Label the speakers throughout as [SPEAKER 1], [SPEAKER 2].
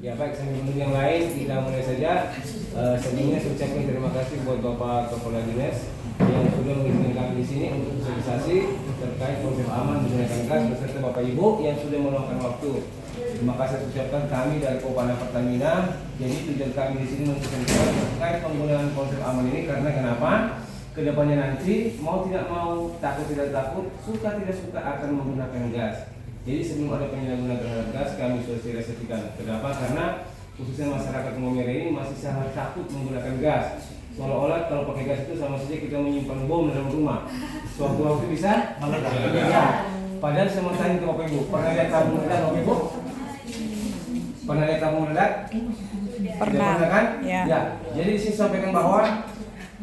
[SPEAKER 1] Ya baik, sambil menunggu yang lain kita mulai saja. Sebelumnya saya ucapkan terima kasih buat Bapak Kepala Dinas yang sudah mengizinkan kami di sini untuk sosialisasi terkait konsep aman menggunakan gas beserta Bapak Ibu yang sudah meluangkan waktu. Terima kasih saya ucapkan kami dari Kopassus Pertamina. Jadi tujuan kami di sini untuk terkait penggunaan konsep aman ini karena kenapa? Kedepannya nanti mau tidak mau, takut tidak takut, suka tidak suka akan menggunakan gas. Jadi sebelum ada penyalahgunaan terhadap gas, kami sosialisasikan. Kenapa? Karena khususnya masyarakat Maumere ini masih sangat takut menggunakan gas. Seolah-olah kalau pakai gas itu sama saja kita menyimpan bom dalam rumah. Suatu waktu bisa meledak. Ya. Padahal saya mau tanya ke Bapak Ibu, pernah lihat tabung meledak Bapak Ibu? Pernah lihat tabung meledak?
[SPEAKER 2] Pernah
[SPEAKER 1] kan?
[SPEAKER 2] Ya.
[SPEAKER 1] Jadi di sini sampaikan bahwa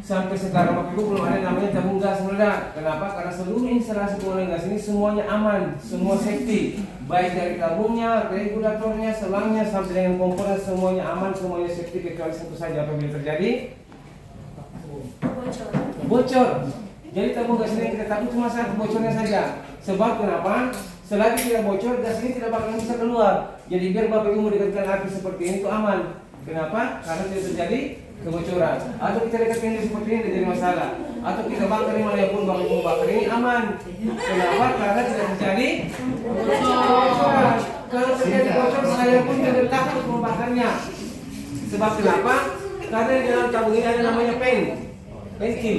[SPEAKER 1] sampai sekarang Bapak Ibu belum ada namanya tabung gas meledak. Kenapa? Karena seluruh instalasi pengolahan gas ini semuanya aman, semua safety. Baik dari tabungnya, regulatornya, selangnya sampai dengan komponen semuanya aman, semuanya safety kecuali satu saja apabila terjadi bocor. Jadi tabung gas ini yang kita takut cuma satu, bocornya saja. Sebab kenapa? Selagi tidak bocor, gas ini tidak bakal bisa keluar. Jadi biar Bapak Ibu mendekatkan api seperti ini itu aman. Kenapa? Karena tidak terjadi kebocoran. Atau kita dekatkan ini seperti ini tidak jadi masalah. Atau kita bakar di mana pun Bapak Ibu bakar ini aman. Kenapa? Karena tidak terjadi kebocoran. Kalau terjadi bocor, saya pun tidak takut membakarnya. Sebab kenapa? Karena di dalam tabung ini ada namanya pentil.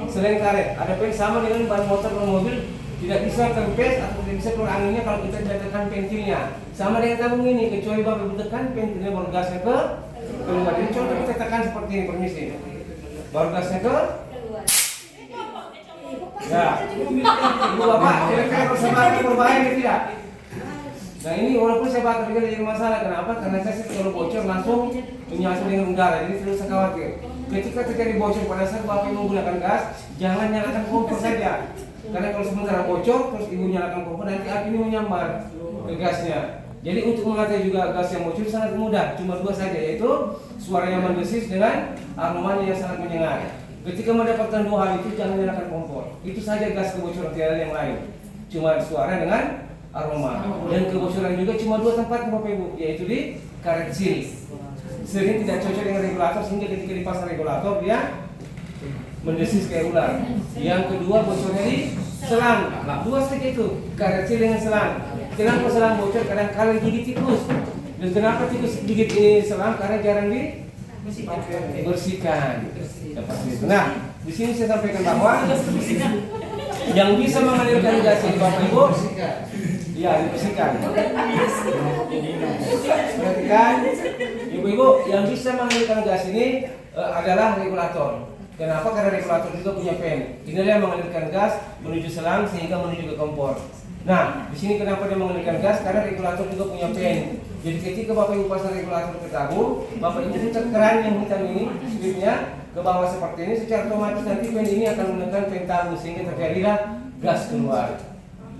[SPEAKER 1] Selain karet, ada pen sama dengan ban motor dan mobil tidak bisa kempes atau tidak bisa keluar anginnya kalau kita tidak tekan pentilnya. Sama dengan tabung ini, kecuali Bapak Ibu tekan pentilnya baru gasnya ke keluar. Jadi contoh kita tekan seperti ini, permisi. Baru gasnya ke ya. Ibu Bapak, kira-kira persamaan berbahaya atau tidak? Nah ini walaupun saya bakar juga jadi masalah. Kenapa? Karena saya kalau bocor langsung menyatu dengan udara, jadi tidak usah khawatir. Ketika terjadi bocor pada saat Bapak Ibu menggunakan gas, jangan nyalakan kompor saja. Karena kalau sementara bocor, terus Ibu nyalakan kompor, nanti api ini menyambar ke gasnya. Jadi untuk mengatasi juga gas yang bocor sangat mudah, cuma dua saja, yaitu suara yang mendesis dengan aromanya yang sangat menyengat. Ketika mendapatkan dua hal itu, jangan nyalakan kompor. Itu saja gas kebocoran, tidak ada yang lain. Cuma suara dengan aroma. Dan kebocoran juga cuma dua tempat Bapak Ibu, yaitu di karet seal. Sering tidak cocok dengan regulator sehingga ketika dipasang regulator dia mendesis kayak ular. Yang kedua bocornya di selang. Dua saja itu, karet seal dengan selang. Kenapa selang bocor? Kadang kala gigit tikus. Dan kenapa tikus gigit ini selang? Karena jarang dibersihkan. Nah, di sini saya sampaikan bahwa yang bisa mengalirkan gas ini Bapak Ibu, ya dibersihkan. Perhatikan, Ibu-ibu, yang bisa mengalirkan gas ini adalah regulator. Kenapa? Karena regulator juga punya pen. Inilah yang mengalirkan gas menuju selang sehingga menuju ke kompor. Nah, di sini kenapa dia mengalirkan gas? Karena regulator juga punya pen. Jadi ketika Bapak Ibu pasang regulator ke tabung, Bapak Ibu putar keran yang hitam ini, stripnya ke bawah seperti ini, secara otomatis nanti pen ini akan menekan pen tabung sehingga terjadilah gas keluar.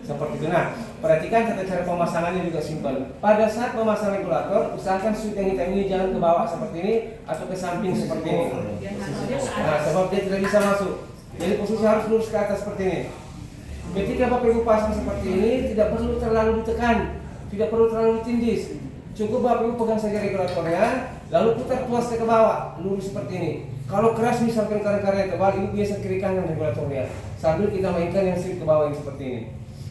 [SPEAKER 1] Seperti itu. Nah, perhatikan tata cara pemasangannya juga simpel. Pada saat memasang regulator, usahakan strip yang hitam ini jangan ke bawah seperti ini atau ke samping seperti ini. Nah, sebab dia tidak bisa masuk. Jadi posisi harus lurus ke atas seperti ini. Ketika Bapak Ibu pasang seperti ini, tidak perlu terlalu ditekan, tidak perlu terlalu ditindis. Cukup Bapak Ibu pegang saja regulatornya, lalu putar tuasnya ke bawah, lurus seperti ini. Kalau keras misalkan karet-karet tebal, Ibu biasa kiri kanan regulatornya. Sambil kita mainkan yang strip ke bawah yang seperti ini.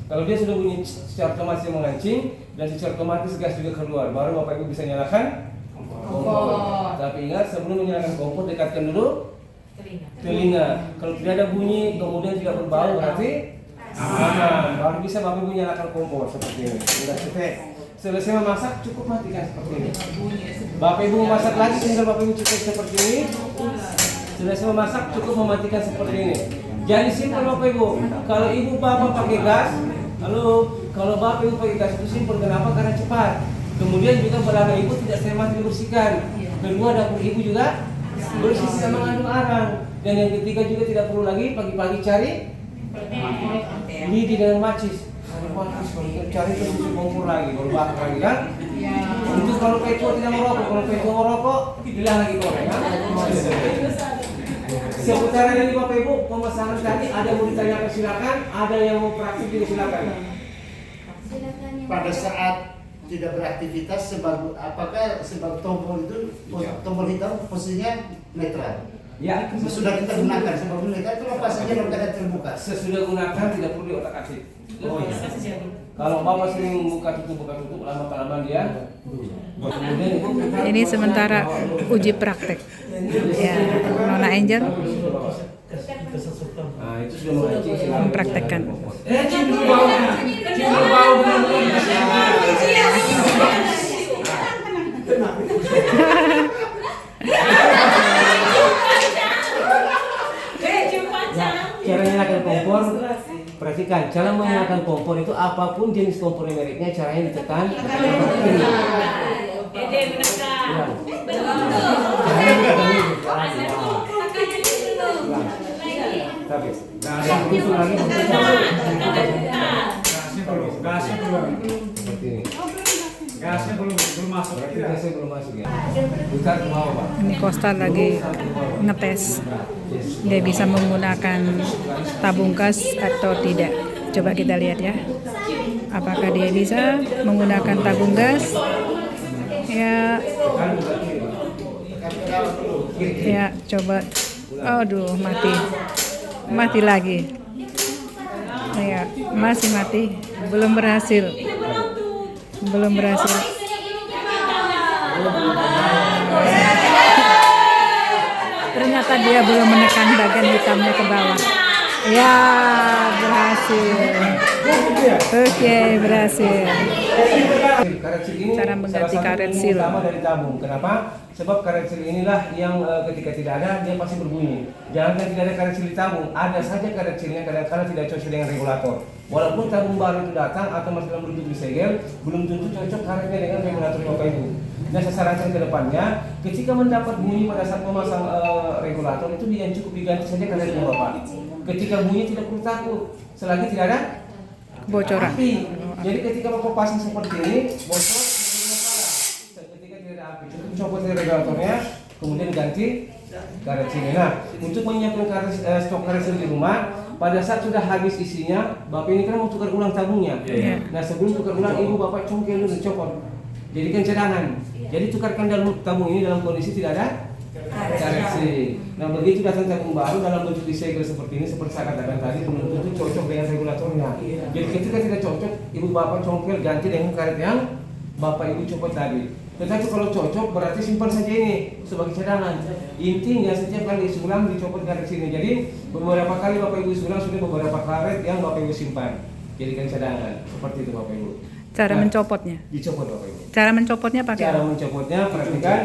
[SPEAKER 1] Kalau dia sudah bunyi secara otomatis mengancing dan secara otomatis gas juga keluar, baru Bapak Ibu bisa nyalakan kompor. Tapi ingat, sebelum menyalakan kompor dekatkan dulu telinga. Kalau tidak ada bunyi kemudian tidak berbau berarti aman. Baru bisa Bapak Ibu nyalakan kompor seperti ini. Sudah selesai memasak cukup matikan seperti ini. Bapak Ibu memasak lagi tinggal Bapak Ibu cukup seperti ini. Selesai memasak cukup mematikan seperti ini. Jadi simpel Bapak Ibu. Kalau Ibu Bapak pakai gas, kalau Bapak Ibu pakai gas itu simpel. Kenapa? Karena cepat. Kemudian juga belakang Ibu tidak setengah mati dibersihkan. Kedua dapur Ibu juga bersih, tidak mengandung arang. Dan yang ketiga juga tidak perlu lagi pagi-pagi cari lidi dengan macis. Cari terus kompor lagi, baru bakar lagi kan? Untuk kalau petua tidak merokok, kalau petua merokok, bilang lagi goreng kan? Seputaran ini Bapak Ibu, pemesanan tadi ada yang mau ditanyakan silakan, ada yang mau praktik juga silakan.
[SPEAKER 3] Pada saat
[SPEAKER 2] tidak beraktivitas sebab apakah sebab tombol itu tombol hitam posisinya netral.
[SPEAKER 1] Ya,
[SPEAKER 2] Sudah kita gunakan sebab netral itu lepas saja dalam keadaan terbuka.
[SPEAKER 1] sesudah gunakan tidak perlu diotak-atik.
[SPEAKER 2] Oh iya.
[SPEAKER 1] Kalau Bapak sering buka tutup lama-kelamaan dia. Kemudian Ibu
[SPEAKER 3] Ini sementara uji praktek. Ya, Nona Angel
[SPEAKER 1] Nah, itu sudah memancing silakan.
[SPEAKER 3] mempraktekkan.
[SPEAKER 1] Cium dulu baunya. Cium dulu bau belum cara menyalakan kompor, perhatikan cara menyalakan kompor itu apapun jenis kompor mereknya caranya ditekan seperti ini. Tapi itu lagi seperti ini.
[SPEAKER 4] Gasnya belum masuk.
[SPEAKER 1] Berarti gasnya belum masuk ya. Buka ke bawah, Pak.
[SPEAKER 3] Ini Kostal lagi ngetes dia bisa menggunakan tabung gas atau tidak. Coba kita lihat ya, apakah dia bisa menggunakan tabung gas. Ya coba. Aduh, mati lagi. Ya, masih mati, belum berhasil. Ternyata dia belum menekan bagian hitamnya ke bawah. Ya, berhasil. Oke, berhasil.
[SPEAKER 1] Karet sil ini
[SPEAKER 3] Cara mengganti
[SPEAKER 1] salah satu
[SPEAKER 3] karet
[SPEAKER 1] ilmu
[SPEAKER 3] sil.
[SPEAKER 1] utama dari tabung. Kenapa? Sebab karet sil inilah yang ketika tidak ada dia pasti berbunyi. Jangan tidak ada karet sil di tabung, ada saja karet silnya kadang-kadang tidak cocok dengan regulator. Walaupun tabung baru itu datang atau masih dalam bentuk disegel, belum tentu cocok karetnya dengan regulator Bapak Ibu. Nah, saya sarankan ke depannya, ketika mendapat bunyi pada saat memasang regulator itu yang cukup diganti saja karetnya Bapak. Ketika bunyi tidak perlu takut, selagi tidak ada
[SPEAKER 3] Bocoran.
[SPEAKER 1] api. Jadi ketika Bapak pasang seperti ini, bocor, ketika tidak ada api, cukup copot dari regulatornya, kemudian ganti karet silnya. Nah, untuk menyiapkan stok karet sil di rumah, pada saat sudah habis isinya, Bapak ini kan mau tukar ulang tabungnya. Nah, sebelum tukar ulang, Ibu Bapak congkel dulu, copot. Jadikan cadangan. Jadi tukarkan dalam tabung ini dalam kondisi tidak ada karet sil. Nah, begitu datang tabung baru dalam bentuk disegel seperti ini, seperti saya katakan tadi, belum tentu cocok dengan regulatornya. Jadi ketika tidak cocok, Ibu Bapak congkel ganti dengan karet yang Bapak Ibu copot tadi. Tetapi kalau cocok berarti simpan saja ini sebagai cadangan. Intinya setiap kali isi ulang dicopot karet sini. Jadi beberapa kali Bapak Ibu isi ulang sudah beberapa karet yang Bapak Ibu simpan. Jadikan cadangan. Seperti itu Bapak Ibu.
[SPEAKER 3] Cara mencopotnya.
[SPEAKER 1] Dicopot Bapak Ibu.
[SPEAKER 3] Cara mencopotnya pakai
[SPEAKER 1] Cara mencopotnya perhatikan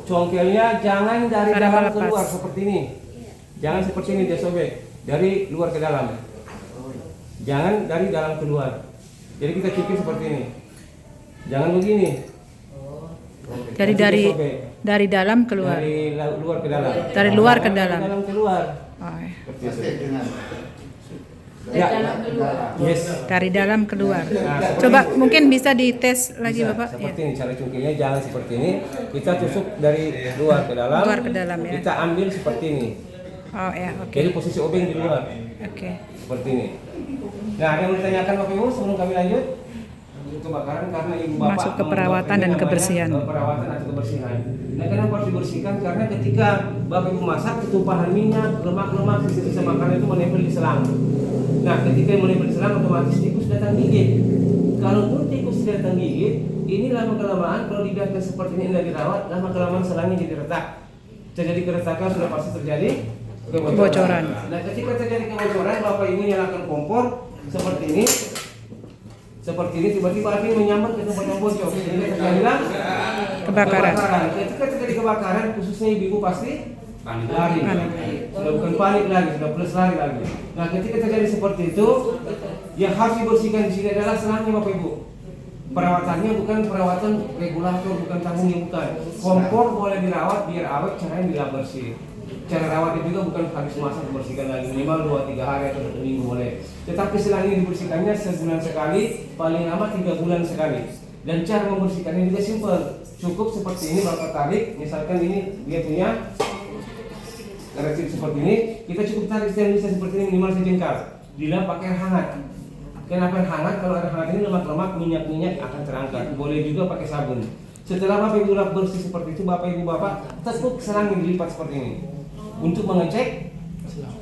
[SPEAKER 1] congkelnya jangan dari
[SPEAKER 3] Cara
[SPEAKER 1] dalam
[SPEAKER 3] melepas.
[SPEAKER 1] keluar seperti ini. Jangan seperti ini dia sobek dari luar ke dalam. Jangan dari dalam keluar. Jadi kita cipin seperti ini. Jangan begini.
[SPEAKER 3] Jadi
[SPEAKER 1] Nanti dia
[SPEAKER 3] dari
[SPEAKER 1] sobek.
[SPEAKER 3] dari dalam keluar.
[SPEAKER 1] Dari luar ke dalam.
[SPEAKER 3] Dari luar ke
[SPEAKER 1] Jangan
[SPEAKER 3] dalam.
[SPEAKER 1] dari dalam keluar.
[SPEAKER 3] Oh, ya.
[SPEAKER 1] Seperti itu.
[SPEAKER 2] Pasti dengan
[SPEAKER 1] Ya. Yes.
[SPEAKER 3] Dari dalam keluar. Coba mungkin bisa dites lagi
[SPEAKER 1] Bisa,
[SPEAKER 3] Bapak.
[SPEAKER 1] seperti
[SPEAKER 3] Ya.
[SPEAKER 1] ini cara cungkilnya jangan seperti ini. Kita tusuk dari luar ke dalam.
[SPEAKER 3] Luar ke dalam, ya.
[SPEAKER 1] Kita ambil seperti ini.
[SPEAKER 3] Oh ya, oke.
[SPEAKER 1] Jadi posisi obeng di luar.
[SPEAKER 3] Oke.
[SPEAKER 1] Seperti ini. Nah, ada yang mau ditanyakan Bapak Ibu sebelum kami lanjut? Kebakaran karena Ibu Bapak
[SPEAKER 3] Masuk ke
[SPEAKER 1] membuat
[SPEAKER 3] perawatan
[SPEAKER 1] ini
[SPEAKER 3] dan
[SPEAKER 1] namanya,
[SPEAKER 3] kebersihan.
[SPEAKER 1] Perawatan atau kebersihan. Nah, kenapa harus dibersihkan? Karena ketika Bapak Ibu masak, ketumpahan minyak, lemak-lemak sisa-sisa makanan itu menempel di selang. Nah, ketika menempel di selang, otomatis tikus datang gigit. Kalaupun tikus datang gigit, ini lama-kelamaan kalau dibiarkan seperti ini dan dirawat, lama-kelamaan selangnya jadi retak. Terjadi keretakan sudah pasti terjadi
[SPEAKER 3] Kebocoran.
[SPEAKER 1] Nah, ketika terjadi kebocoran, Bapak Ibu nyalakan kompor seperti ini. Seperti ini tiba-tiba api menyambar ke tempat yang bocor. Jadi terjadilah
[SPEAKER 3] Kebakaran.
[SPEAKER 1] Ketika terjadi kebakaran, khususnya ibu pasti lari.
[SPEAKER 3] Panik.
[SPEAKER 1] Sudah bukan panik lagi, sudah plus lari lagi. Nah, ketika terjadi seperti itu, yang harus dibersihkan di sini adalah selangnya Bapak Ibu. Perawatannya bukan perawatan regulator, bukan tabungnya, bukan. Kompor boleh dirawat biar awet, caranya bila bersih. Cara rawatnya juga bukan habis masak dibersihkan lagi, minimal 2-3 hari atau 1 minggu boleh. Tetapi selang ini dibersihkannya sebulan sekali, paling lama 3 bulan sekali. Dan cara membersihkannya juga simpel. Cukup seperti ini Bapak tarik, misalkan ini dia punya karet sil seperti ini, kita cukup tarik sterilisasi seperti ini minimal sejengkal. Dilap pakai air hangat. Kenapa hangat? Kalau ada hangat ini lemak-lemak, minyak-minyak akan terangkat. Boleh juga pakai sabun. Setelah Bapak Ibu lap bersih seperti itu, Bapak Ibu Bapak tekuk selang yang dilipat seperti ini untuk mengecek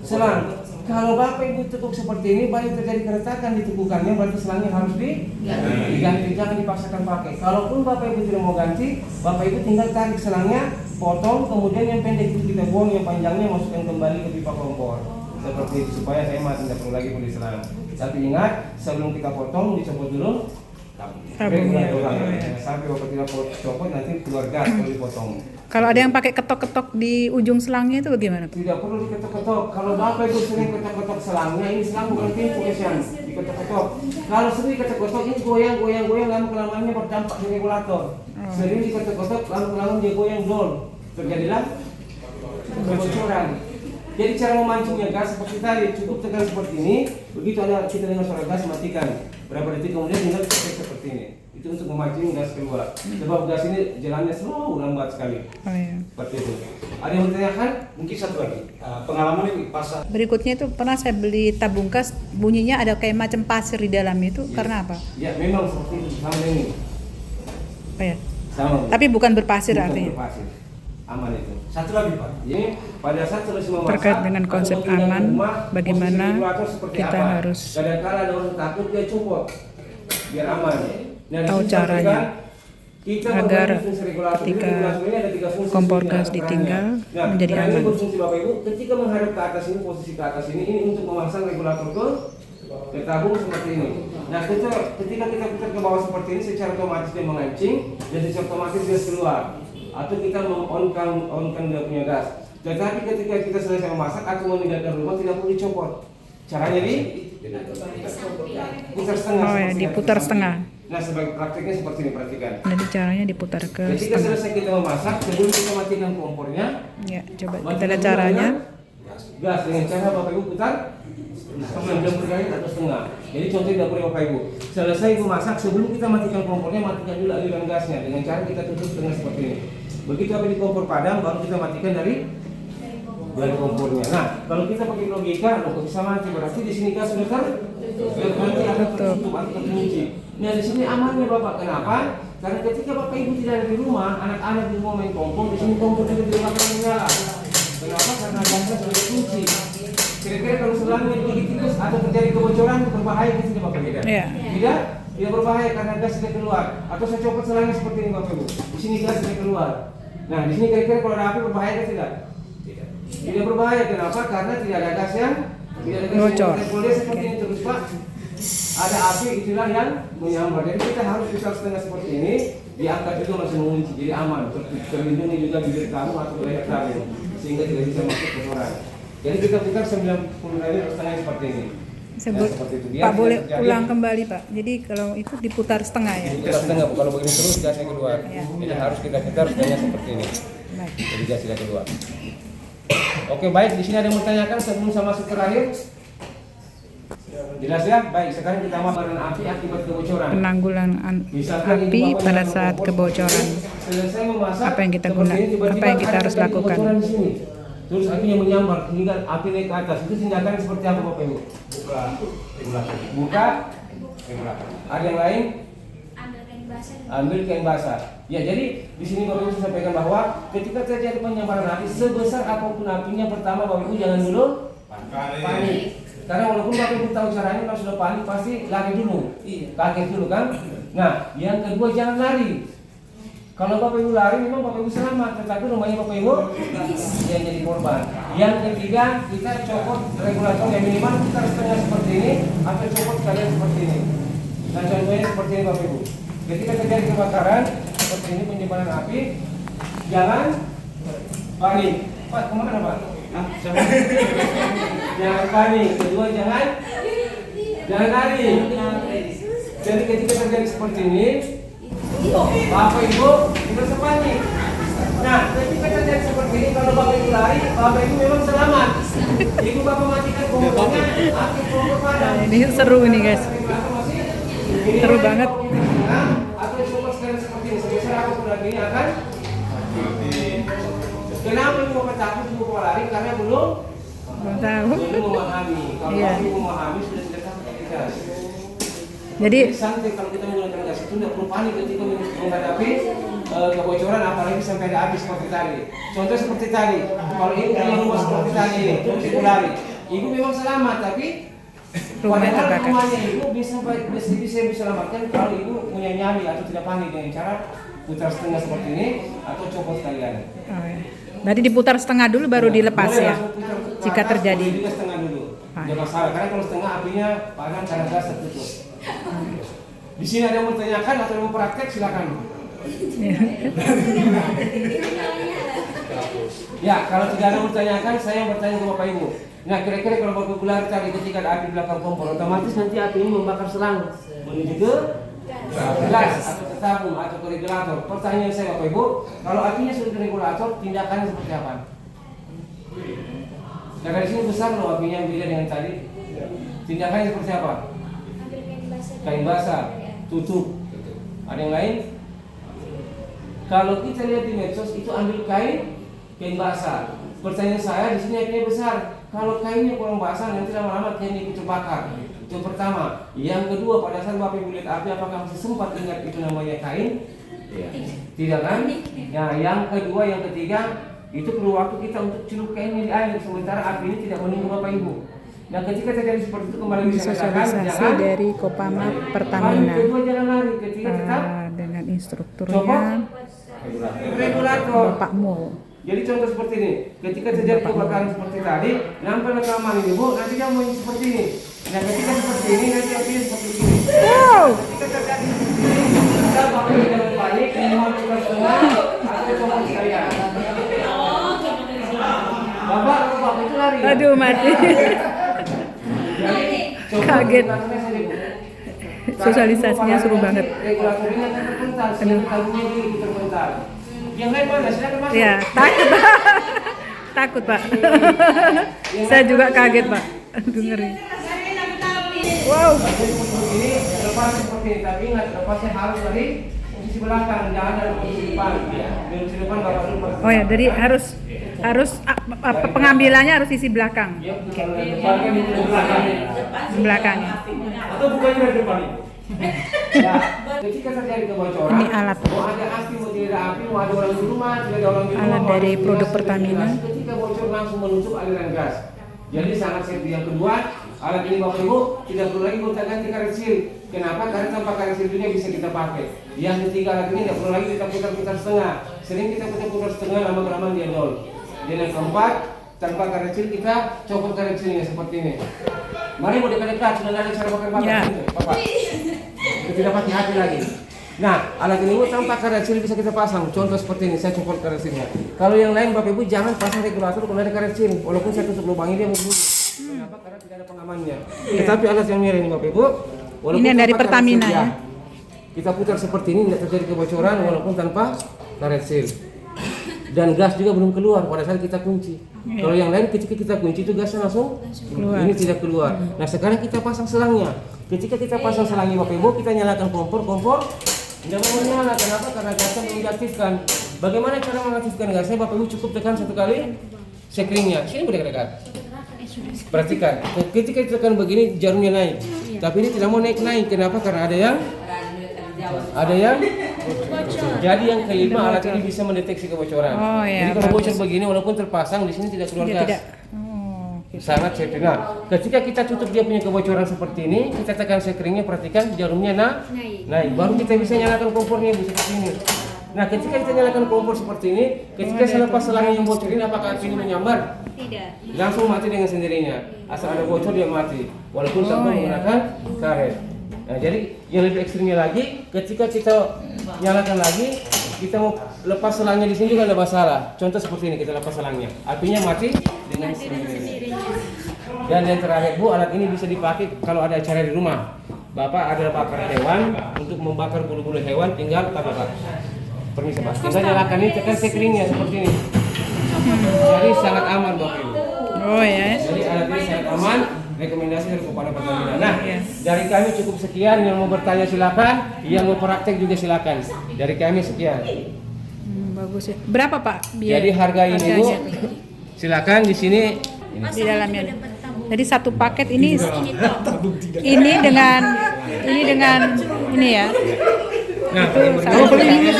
[SPEAKER 1] selang. Kalau Bapak Ibu tekuk seperti ini, banyak terjadi keretakan di tekukannya, berarti selangnya harus diganti, jangan dipaksakan pakai. Kalaupun Bapak Ibu tidak mau ganti, Bapak Ibu tinggal tarik selangnya, potong, kemudian yang pendek itu kita buang, yang panjangnya masukkan kembali ke pipa kompor. Seperti itu supaya hemat, tidak perlu lagi beli selang. Tapi ingat, sebelum kita potong, dicopot dulu
[SPEAKER 3] Tabungnya.
[SPEAKER 1] sampai Bapak tidak copot nanti keluar gas kalau dipotong.
[SPEAKER 3] Kalau ada yang pakai ketok-ketok di ujung selangnya itu bagaimana, Pak?
[SPEAKER 1] Tidak perlu diketok-ketok. Kalau Bapak Ibu sering ketok-ketok selangnya, ini selang bukan pintu kesian, diketok-ketok. Kalau sering diketok-ketok, ini goyang, lama kelamaannya berdampak di regulator. Sering diketok-ketok, lama dia goyang dol, terjadilah kebocoran. Jadi cara memancingnya gas seperti tadi, cukup tekan seperti ini. Begitu ada kita dengar suara gas, matikan. Berapa detik kemudian tinggal cek seperti ini. Itu untuk memancing gas keluar. Sebab gas ini jalannya slow, lambat sekali.
[SPEAKER 3] Oh iya.
[SPEAKER 1] Seperti itu. Ada yang bertanyakan?
[SPEAKER 4] Mungkin satu lagi, pengalaman ini pasar.
[SPEAKER 3] Berikutnya itu pernah saya beli tabung gas, bunyinya ada kayak macam pasir di dalam itu, karena apa?
[SPEAKER 1] Ya memang seperti itu, sama ini.
[SPEAKER 3] Oh ya.
[SPEAKER 1] Sama.
[SPEAKER 3] Tapi bukan berpasir
[SPEAKER 1] Bukan
[SPEAKER 3] artinya.
[SPEAKER 1] berpasir. Aman itu.
[SPEAKER 4] Satu lagi Pak.
[SPEAKER 1] Ini pada saat selesai memasak,
[SPEAKER 3] Terkait dengan konsep
[SPEAKER 1] atau pindah
[SPEAKER 3] aman,
[SPEAKER 1] rumah,
[SPEAKER 3] bagaimana
[SPEAKER 1] posisi regulator seperti
[SPEAKER 3] kita
[SPEAKER 1] apa?
[SPEAKER 3] harus
[SPEAKER 1] Kadang-kala ada orang takut dia copot biar aman. Nah,
[SPEAKER 3] tahu
[SPEAKER 1] di sini
[SPEAKER 3] caranya
[SPEAKER 1] kita
[SPEAKER 3] agar
[SPEAKER 1] membagi fungsi regulator. Jadi
[SPEAKER 3] ketika
[SPEAKER 1] regulator ini ada 3 fungsi
[SPEAKER 3] kompor
[SPEAKER 1] fungsinya,
[SPEAKER 3] gas
[SPEAKER 1] perannya.
[SPEAKER 3] ditinggal
[SPEAKER 1] Nah,
[SPEAKER 3] menjadi
[SPEAKER 1] peran ini
[SPEAKER 3] aman.
[SPEAKER 1] berfungsi Bapak Ibu ketika menghadap ke atas ini, posisi ke atas ini untuk memasang regulator ke tabung seperti ini. Nah, ketika kita putar ke bawah seperti ini, secara otomatis dia mengancing dan secara otomatis dia keluar. Atau kita on-kan dia punya gas. Tetapi ketika kita selesai memasak atau meninggalkan rumah tidak perlu dicopot. Caranya putar setengah.
[SPEAKER 3] Oh ya,
[SPEAKER 1] seperti
[SPEAKER 3] diputar
[SPEAKER 1] yang
[SPEAKER 3] setengah.
[SPEAKER 1] Nah, sebagai praktiknya seperti ini, perhatikan.
[SPEAKER 3] Jadi caranya diputar ke
[SPEAKER 1] Ketika
[SPEAKER 3] setengah.
[SPEAKER 1] selesai kita memasak, sebelum kita matikan kompornya,
[SPEAKER 3] Ya, coba kita
[SPEAKER 1] matikan
[SPEAKER 3] lihat caranya.
[SPEAKER 1] gas dengan cara Bapak Ibu putar 90 kali atau setengah. Jadi contohnya dapur Bapak Ibu. Selesai Ibu masak, sebelum kita matikan kompornya, matikan dulu aliran gasnya dengan cara kita tutup setengah seperti ini. Begitu api di kompor padam, baru kita matikan dari kompornya. Nah, kalau kita pakai logika, kok bisa mati? Berarti di sini gas sudah nanti akan tertutup atau terkunci. Nah, di sini amannya Bapak. Kenapa? Karena ketika Bapak Ibu tidak ada di rumah, anak-anak di rumah main kompor, di sini kompor juga tidak akan menyala. Kenapa? Karena gasnya sudah dikunci. Kira-kira kalau selangnya digigit atau terjadi kebocoran, berbahaya tidak Bapak Ibu?
[SPEAKER 3] Iya.
[SPEAKER 1] Tidak berbahaya karena gas sudah keluar. Atau saya copot selangnya seperti ini Bapak Ibu. Di sini gas sudah keluar. Nah, di sini kira-kira kalau ada api berbahaya tidak? Tidak berbahaya. Kenapa? Karena tidak ada gas yang
[SPEAKER 3] bocor.
[SPEAKER 1] Boleh seperti ini terus Pak. Ada api itulah yang menyambar. Jadi kita harus putar setengah seperti ini, diangkat juga masih mengunci, jadi aman. Terlindungi juga bibir kamu atau leher kamu, sehingga tidak bisa masuk ke kotoran. Jadi kita putar 90 kali setengah seperti ini. Nah, seperti itu.
[SPEAKER 3] Pak boleh ulang kembali Pak. Jadi kalau itu diputar setengah ya.
[SPEAKER 1] Diputar setengah, kalau begini terus gasnya keluar.
[SPEAKER 3] Ya.
[SPEAKER 1] Jadi harus kita putar setengah seperti ini.
[SPEAKER 3] Baik.
[SPEAKER 1] Jadi gas tidak keluar. Oke baik, di sini ada yang bertanyakan sebelum saya masuk terakhir. Jelas ya? Baik, sekarang kita memaparkan api akibat kebocoran.
[SPEAKER 3] Penanggulangan
[SPEAKER 1] Misalkan
[SPEAKER 3] api
[SPEAKER 1] ini Bapak
[SPEAKER 3] pada
[SPEAKER 1] yang
[SPEAKER 3] saat
[SPEAKER 1] kompor,
[SPEAKER 3] kebocoran.
[SPEAKER 1] selesai memasak,
[SPEAKER 3] Apa yang kita
[SPEAKER 1] seperti
[SPEAKER 3] guna-
[SPEAKER 1] ini, tiba-tiba
[SPEAKER 3] apa yang kita
[SPEAKER 1] ada
[SPEAKER 3] harus
[SPEAKER 1] terjadi
[SPEAKER 3] lakukan?
[SPEAKER 1] kebocoran di sini. Terus apinya menyambar hingga api naik ke atas. Itu tindakan seperti apa Bapak Ibu?
[SPEAKER 4] Buka regulator.
[SPEAKER 1] Buka.
[SPEAKER 4] Regulator.
[SPEAKER 1] Ada yang lain?
[SPEAKER 5] Ambil kain basah.
[SPEAKER 1] Ambil kain basah. Ya, jadi di sini Bapak Ibu saya sampaikan bahwa ketika terjadi penyambaran api sebesar apapun apinya, pertama Bapak Ibu jangan dulu panik. Karena walaupun Bapak Ibu tahu caranya, kalau sudah panik pasti lari dulu, kaget dulu kan. Nah, yang kedua jangan lari. Kalau Bapak Ibu lari memang Bapak Ibu selamat, tetapi rumahnya Bapak Ibu yang jadi korban. Yang ketiga, kita copot regulator yang minimal kita setengah seperti ini atau copot kalian seperti ini. Nah, contohnya seperti ini Bapak Ibu. Ketika terjadi kebakaran seperti ini, penyebaran api, jangan panik. Pak, kemana Pak? Jangan panik. Kedua, jangan lari. Jadi ketika terjadi seperti ini, Bapak Ibu tidak usah panik. Nah, ketika terjadi seperti ini, kalau Bapak Ibu lari, Bapak Ibu memang selamat. Ibu Bapak matikan kompornya, api kompor padam.
[SPEAKER 3] Ini seru ini guys. Seru banget.
[SPEAKER 1] Atau coba sekarang seperti ini, sebesar apapun apinya akan. Kenapa Ibu Bapak takut Ibu Bapak lari? Karena belum
[SPEAKER 3] Belum tahu.
[SPEAKER 1] memahami. Kalau
[SPEAKER 3] Iya.
[SPEAKER 1] Ibu memahami sudah takut kita.
[SPEAKER 3] Jadi
[SPEAKER 1] santai kalau kita menggunakan gas itu tidak perlu panik ketika menghadapi kebocoran, apalagi sampai ada api seperti tadi. Contoh seperti tadi, kalau ibu punya rumah seperti tadi ini, terus ibu lari, ibu memang selamat, tapi
[SPEAKER 3] rumah
[SPEAKER 1] padahal
[SPEAKER 3] terbakar.
[SPEAKER 1] rumahnya ibu bisa diselamatkan kalau ibu punya nyali atau tidak panik dengan cara putar setengah seperti ini atau copot sekalian.
[SPEAKER 3] Oh, ya. Berarti diputar setengah dulu baru dilepas
[SPEAKER 1] Boleh
[SPEAKER 3] ya,
[SPEAKER 1] langsung putar ke
[SPEAKER 3] jika
[SPEAKER 1] atas,
[SPEAKER 3] terjadi.
[SPEAKER 1] boleh juga setengah dulu.
[SPEAKER 3] Ah.
[SPEAKER 1] Tidak masalah, karena kalau setengah apinya padam karena gas tertutup. Di sini ada yang mau tanyakan atau mau praktek silakan. Ya, kalau tidak ada yang bertanyakan, saya bertanya ke Bapak Ibu. Nah, kira-kira kalau Bapak Ibu lari tadi ketika ada api belakang kompor, otomatis nanti api ini membakar selang menuju ke gas atau ke tabung atau ke regulator. Pertanyaan saya Bapak Ibu, kalau apinya sudah ke regulator, tindakannya seperti apa? Nah, dari sini besar loh apinya yang beda dengan tadi. Tindakannya seperti apa?
[SPEAKER 5] Ambil
[SPEAKER 1] Kain basah, tutup. Ada yang lain? Kalau kita lihat di medsos itu ambil kain basah. Pertanyaan saya di sini apinya besar. Kalau kainnya kurang basah nanti lama-lama kainnya ikut terbakar. Itu pertama. Yang kedua, pada saat Bapak Ibu lihat api apakah masih sempat ingat itu namanya kain? Tidak kan? Nah, yang kedua, yang ketiga itu perlu waktu kita untuk celup kainnya di air sementara api ini tidak menunggu Bapak Ibu. Nah, ketika terjadi seperti itu kembali bisa katakan
[SPEAKER 3] Sosialisasi dari Kopama Pertamina
[SPEAKER 1] kedua jangan lari ketika tetap
[SPEAKER 3] dengan
[SPEAKER 1] coba
[SPEAKER 3] instrukturnya
[SPEAKER 1] regulator.
[SPEAKER 3] Pak Mo.
[SPEAKER 1] Jadi contoh seperti ini, ketika terjadi kebakaran seperti tadi, nampak rekaman ini Bu, nanti dia mau seperti ini. Nah, ketika seperti ini nanti apinya seperti ini.
[SPEAKER 3] Wow.
[SPEAKER 1] Ketika terjadi seperti ini, kita Bapak Ibu jangan panik, mohon kita setengah atau coba sekalian. Bapak atau Bapak itu lari. Ya?
[SPEAKER 3] Aduh mati.
[SPEAKER 1] Jadi, coba
[SPEAKER 3] Kaget.
[SPEAKER 1] regulatornya saja, Bu.
[SPEAKER 3] Sosialisasinya seru banget.
[SPEAKER 1] Regulatornya kan terpental, sehingga tabungnya ini terpental. Yang lain mana? Silakan masuk.
[SPEAKER 3] Ya, takut Pak. Takut Pak. Saya juga kaget Pak. Dengerin. Wow.
[SPEAKER 1] Ini lepas seperti ini, tapi ingat lepasnya harus dari posisi belakang, jangan dari posisi depan. Dari posisi depan Bapak dulu.
[SPEAKER 3] Oh ya, jadi harus pengambilannya harus sisi belakang.
[SPEAKER 1] Ya, kalau dari depan kan itu dari belakang.
[SPEAKER 3] Belakangnya.
[SPEAKER 1] Atau bukannya dari depan ini? Ya, ketika terjadi kebocoran,
[SPEAKER 3] Ini alat.
[SPEAKER 1] mau ada api, mau tidak ada api, mau ada orang di rumah, tidak ada orang di rumah.
[SPEAKER 3] Alat
[SPEAKER 1] mau
[SPEAKER 3] dari
[SPEAKER 1] ada
[SPEAKER 3] produk
[SPEAKER 1] gas,
[SPEAKER 3] Pertamina.
[SPEAKER 1] ketika bocor langsung menutup aliran gas. Jadi sangat safety. Yang kedua, alat ini Bapak Ibu tidak perlu lagi kita ganti karet seal. Kenapa? Karena tanpa karet seal juga bisa kita pakai. Yang ketiga, alat ini tidak perlu lagi kita putar-putar setengah. Sering kita putar-putar setengah, lama-kelamaan dia nol. Dan yang keempat, tanpa karet seal kita copot karet sealnya seperti ini. Mari mau dekat-dekat, sudah ada cara bakar-bakar
[SPEAKER 3] Ya.
[SPEAKER 1] ini, Bapak. Kita tidak pakai hati lagi. Nah, alat ini tanpa karet seal bisa kita pasang. Contoh seperti ini, saya copot karet sealnya. Kalau yang lain Bapak Ibu jangan pasang regulator kalau ada karet seal. Walaupun saya tutup lubang ini dia mau bunyi. Kenapa? Karena tidak ada pengamannya. Tetapi alat yang mirip ini Bapak Ibu, walaupun
[SPEAKER 3] Ini yang dari
[SPEAKER 1] tanpa karet
[SPEAKER 3] Pertamina,
[SPEAKER 1] seal,
[SPEAKER 3] ya?
[SPEAKER 1] Kita putar seperti ini tidak terjadi kebocoran walaupun tanpa karet seal. Dan gas juga belum keluar pada saat kita kunci. Kalau yang lain ketika kita kunci itu gasnya langsung
[SPEAKER 3] Keluar.
[SPEAKER 1] ini tidak keluar. Nah, sekarang kita pasang selangnya. Ketika kita pasang selangnya Bapak Ibu, kita nyalakan kompor tidak mau menyala. Kenapa? Karena gasnya belum diaktifkan. Bagaimana cara mengaktifkan gasnya? Bapak Ibu cukup tekan satu kali sekringnya. Sini boleh dekat. Perhatikan. Ketika ditekan begini jarumnya naik. Tapi ini tidak mau naik. Kenapa? Karena ada yang jadi yang kelima alat ini bisa mendeteksi kebocoran.
[SPEAKER 3] Oh, ya,
[SPEAKER 1] Jadi kalau
[SPEAKER 3] bagus.
[SPEAKER 1] bocor begini walaupun terpasang di sini tidak keluar
[SPEAKER 3] Dia
[SPEAKER 1] gas.
[SPEAKER 3] tidak. Oh, gitu.
[SPEAKER 1] Sangat safety. Nah, ketika kita tutup dia punya kebocoran seperti ini, kita tekan sekringnya, perhatikan jarumnya naik. Baru kita bisa nyalakan kompornya Bu, seperti ini. Nah, ketika kita nyalakan kompor seperti ini, ketika selepas selangnya yang bocor ini, apakah api ini menyambar?
[SPEAKER 5] Tidak.
[SPEAKER 1] Langsung mati dengan sendirinya. Asal ada bocor dia mati, walaupun tanpa
[SPEAKER 3] iya.
[SPEAKER 1] menggunakan karet. Nah, jadi yang lebih ekstrimnya lagi, ketika kita nyalakan lagi, kita mau lepas selangnya di sini juga ada masalah. Contoh seperti ini, kita lepas selangnya, apinya mati dengan sendirinya. Dan yang terakhir Bu, alat ini bisa dipakai kalau ada acara di rumah. Bapak ada bakar hewan, untuk membakar bulu-bulu hewan tinggal apa Pak? Permisi Pak, tinggal nyalakan ini, tekan sekringnya seperti ini. Jadi sangat aman Bapak Ibu.
[SPEAKER 3] Oh ya.
[SPEAKER 1] Jadi alat ini sangat aman, rekomendasi dari Kopama Pertamina. Nah, dari kami cukup sekian. Yang mau bertanya silakan, yang mau praktek juga silakan. Dari kami sekian.
[SPEAKER 3] Bagus ya. Berapa Pak?
[SPEAKER 1] Jadi harga ini Bu, silakan di sini.
[SPEAKER 3] Di dalamnya. Jadi satu paket ini dengan ini dengan ini ya.
[SPEAKER 1] Nah,
[SPEAKER 3] Itu
[SPEAKER 1] kalau
[SPEAKER 3] sama
[SPEAKER 1] beli
[SPEAKER 3] juga.
[SPEAKER 1] ini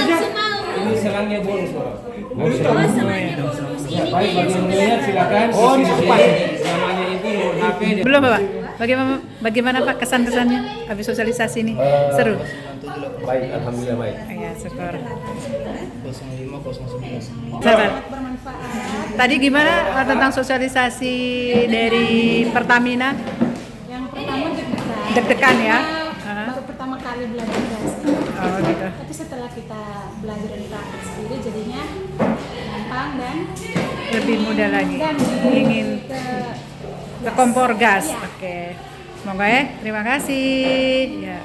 [SPEAKER 1] ini selangnya bonus orang.
[SPEAKER 5] Oh, semuanya bonus.
[SPEAKER 1] Ya, baik bagi yang melihat silakan.
[SPEAKER 4] Oh,
[SPEAKER 1] isi di
[SPEAKER 4] ini
[SPEAKER 1] sini.
[SPEAKER 4] pas.
[SPEAKER 1] Namanya itu nomor HP.
[SPEAKER 3] Belum Bapak. Bagaimana Pak kesan-kesannya habis sosialisasi ini? Seru.
[SPEAKER 1] Baik, alhamdulillah baik.
[SPEAKER 3] Ya, syukur.
[SPEAKER 2] 0509.
[SPEAKER 3] Sabar.
[SPEAKER 5] Bermanfaat.
[SPEAKER 3] Tadi gimana tentang sosialisasi dari Pertamina?
[SPEAKER 5] Yang pertama deg-degan.
[SPEAKER 3] Deg-degan ya?
[SPEAKER 5] Karena baru pertama kali belajar gas.
[SPEAKER 3] Oh gitu.
[SPEAKER 5] Tapi setelah kita belajar dan praktek sendiri jadinya gampang dan
[SPEAKER 3] Lebih mudah lagi.
[SPEAKER 5] dan
[SPEAKER 3] Ingin
[SPEAKER 5] ke
[SPEAKER 3] ke kompor gas.
[SPEAKER 5] Iya.
[SPEAKER 3] Oke. Semoga ya. Terima kasih. Ya.